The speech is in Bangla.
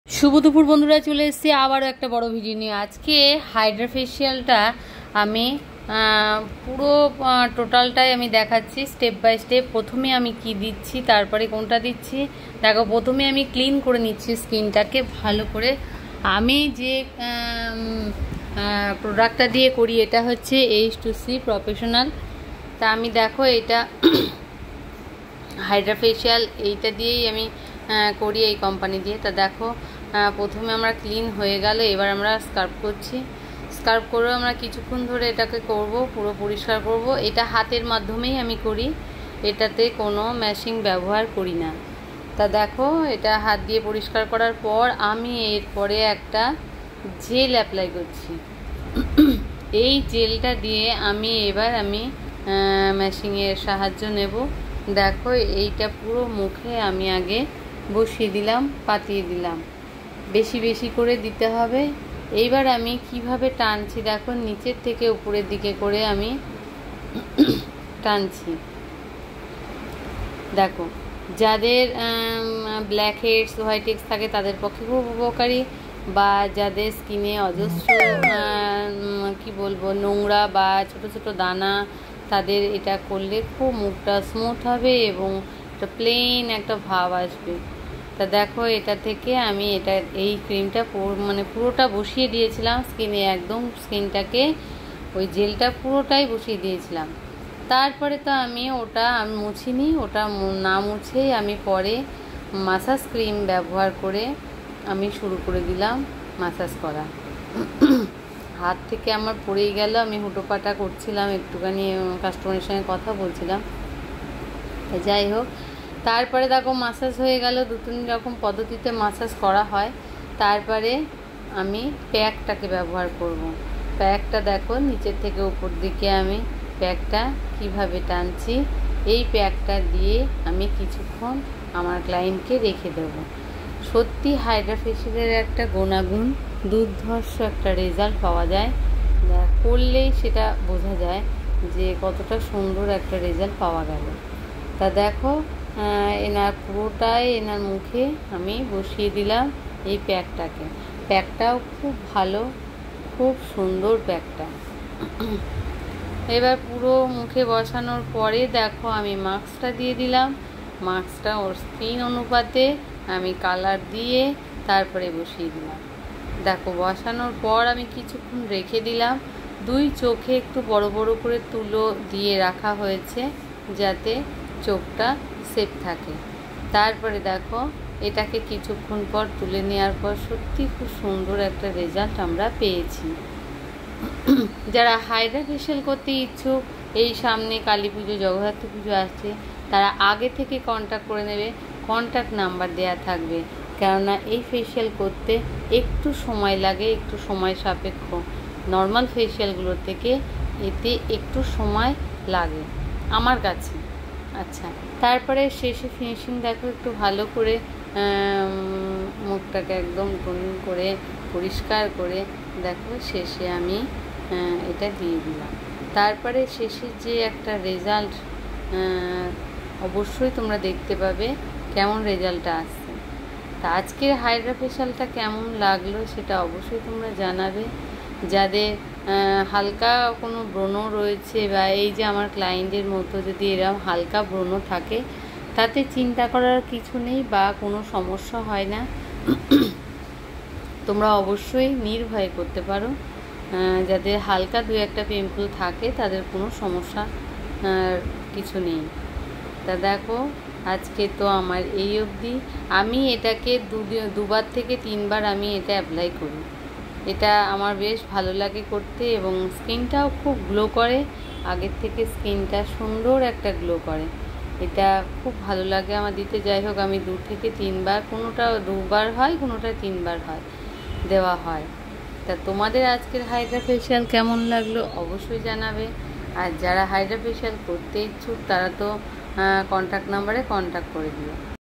शुभ दुपुर बंधुरा चले एसेছি আবারও একটা বড় ভিডিও নিয়ে। আজকে হাইড্রা ফেশিয়ালটা আমি পুরো টোটালটাই আমি দেখাচ্ছি স্টেপ বাই স্টেপ। প্রথমে আমি কি দিচ্ছি তারপরে কোনটা দিচ্ছি দেখো। প্রথমে আমি ক্লিন করে নিচ্ছি স্কিনটাকে ভালো করে। আমি যে প্রোডাক্টটা দিয়ে করি এটা হচ্ছে H2C প্রফেশনাল। তা আমি দেখো এটা হাইড্রা ফেশিয়াল এইটা দিয়েই আমি করি, এই কোম্পানি দিয়ে। তা দেখো প্রথমে আমরা ক্লিন হয়ে গেল, এবার আমরা স্কার্ব করছি। স্কার্ব করেও আমরা কিছুক্ষণ ধরে এটাকে করব, পুরো পরিষ্কার করব। এটা হাতের মাধ্যমেই আমি করি, এটাতে কোনো মেশিং ব্যবহার করি না। তা দেখো এটা হাত দিয়ে পরিষ্কার করার পর আমি এরপরে একটা জেল অ্যাপ্লাই করছি। এই জেলটা দিয়ে এবার আমি মেশিংয়ের সাহায্য নেব। দেখো এইটা পুরো মুখে আমি আগে বসিয়ে দিলাম, পাতিয়ে দিলাম, বেশি বেশি করে দিতে হবে। এইবার আমি কিভাবে টানছি দেখো, নিচের থেকে উপরের দিকে করে আমি টানছি। দেখো যাদের ব্ল্যাক হেডস হোয়াইট হেডস থাকে তাদের পক্ষে খুব উপকারী, বা যাদের স্কিনে অজস্র কি বলবো নোংরা বা ছোট ছোট দানা, তাদের এটা করলে খুব মুখটা স্মুথ হবে এবং একটা প্লেন একটা ভাব আসবে। তা দেখো এটা থেকে আমি এই ক্রিমটা পুরোটা বসিয়ে দিয়েছিলাম স্কিনে, একদম স্কিনটাকে ওই জেলটা পুরোটাই বসিয়ে দিয়েছিলাম। তারপরে তো আমি মুছিনি, ওটা না মুছেই আমি পরে মাসাজ ক্রিম ব্যবহার করে আমি শুরু করে দিলাম মাসাজ করা। হাত থেকে আমার পড়েই গেল, আমি হুটোপাটা করছিলাম, একটুখানি কাস্টমারের সঙ্গে কথা বলছিলাম। যাই হোক, তারপরে দেখো মাসাজ হয়ে গেল, 2-3 রকম পদ্ধতিতে মাসাজ করা হয়। তারপরে আমি প্যাকটাকে ব্যবহার করব। প্যাকটা দেখো নিচের থেকে উপর দিকে আমি প্যাকটা কিভাবে টানছি। এই প্যাকটা দিয়ে আমি কিছুক্ষণ আমার ক্লায়েন্টকে রেখে দেব। সত্যি হাইড্রা ফেশিয়ালের একটা গুণাগুণ, দুর্ধর্ষ একটা রেজাল্ট পাওয়া যায়, করলেই সেটা বোঝা যায় যে কতটা সুন্দর একটা রেজাল্ট পাওয়া গেল। তা দেখো এনার পুরোটাই এনার মুখে আমি বসিয়ে দিলাম এই প্যাকটাকে। প্যাকটাও খুব ভালো, খুব সুন্দর প্যাকটা। এবার পুরো মুখে বসানোর পরে দেখো আমি মাস্কটা দিয়ে দিলাম। মাস্কটা ওর স্কিন অনুপাতে আমি কালার দিয়ে তারপরে বসিয়ে দিলাম। দেখো বসানোর পর আমি কিছুক্ষণ রেখে দিলাম। 2 চোখে একটু বড় বড় করে তুলো দিয়ে রাখা হয়েছে যাতে চোখটা সেফ থাকে। তারপরে দেখো এটাকে কিছুক্ষণ পর তুলে নেওয়ার পর সত্যি খুব সুন্দর একটা রেজাল্ট আমরা পেয়েছি। যারা হাইড্রা ফেশিয়াল করতে ইচ্ছুক, এই সামনে কালী পুজো জগদ্ধাত্রী পুজো আসছে, তারা আগে থেকে কন্ট্যাক্ট করে নেবে, কন্ট্যাক্ট নাম্বার দেওয়া থাকবে। কেননা এই ফেশিয়াল করতে একটু সময় লাগে, একটু সময় সাপেক্ষ। নর্মাল ফেশিয়ালগুলোর থেকে এতে একটু সময় লাগে আমার কাছে। আচ্ছা, তারপরে শেষে ফিনিশিং দেখো, একটু ভালো করে মুখটাকে একদম টোনিং করে পরিষ্কার করে দেখো শেষে আমি এটা দিয়ে দিলাম। তারপরে শেষে যে একটা রেজাল্ট অবশ্যই তোমরা দেখতে পাবে কেমন রেজাল্টটা আসছে। তা আজকের হাইড্রা ফেশিয়ালটা কেমন লাগলো সেটা অবশ্যই তোমরা জানাবে। যাদের হালকা কোনো ব্রণ রয়েছে, বা এই যে আমার ক্লায়েন্টের মতো যদি এরকম হালকা ব্রণ থাকে, তাতে চিন্তা করার কিছু নেই বা কোনো সমস্যা হয় না। তোমরা অবশ্যই নির্ভয়ে করতে পারো। যাদের হালকা 2-1টা পিম্পল থাকে তাদের কোনো সমস্যা কিছু নেই। তা দেখো আজকে তো আমার এই অবধি। আমি এটাকে 2বার থেকে 3বার আমি এটা অ্যাপ্লাই করি। এটা আমার বেশ ভালো লাগে করতে, এবং স্কিনটাও খুব গ্লো করে, আগের থেকে স্কিনটা সুন্দর একটা গ্লো করে। এটা খুব ভালো লাগে আমার দিতে। যাই হোক, আমি 2 থেকে 3বার, কোনোটা 2বার হয়, কোনোটা 3বার হয়, দেওয়া হয়। তা তোমাদের আজকের হাইড্রা ফেশিয়াল কেমন লাগলো অবশ্যই জানাবে। আর যারা হাইড্রা ফেশিয়াল করতে ইচ্ছুক তারা তো কন্ট্যাক্ট নাম্বারে কন্ট্যাক্ট করে দিও।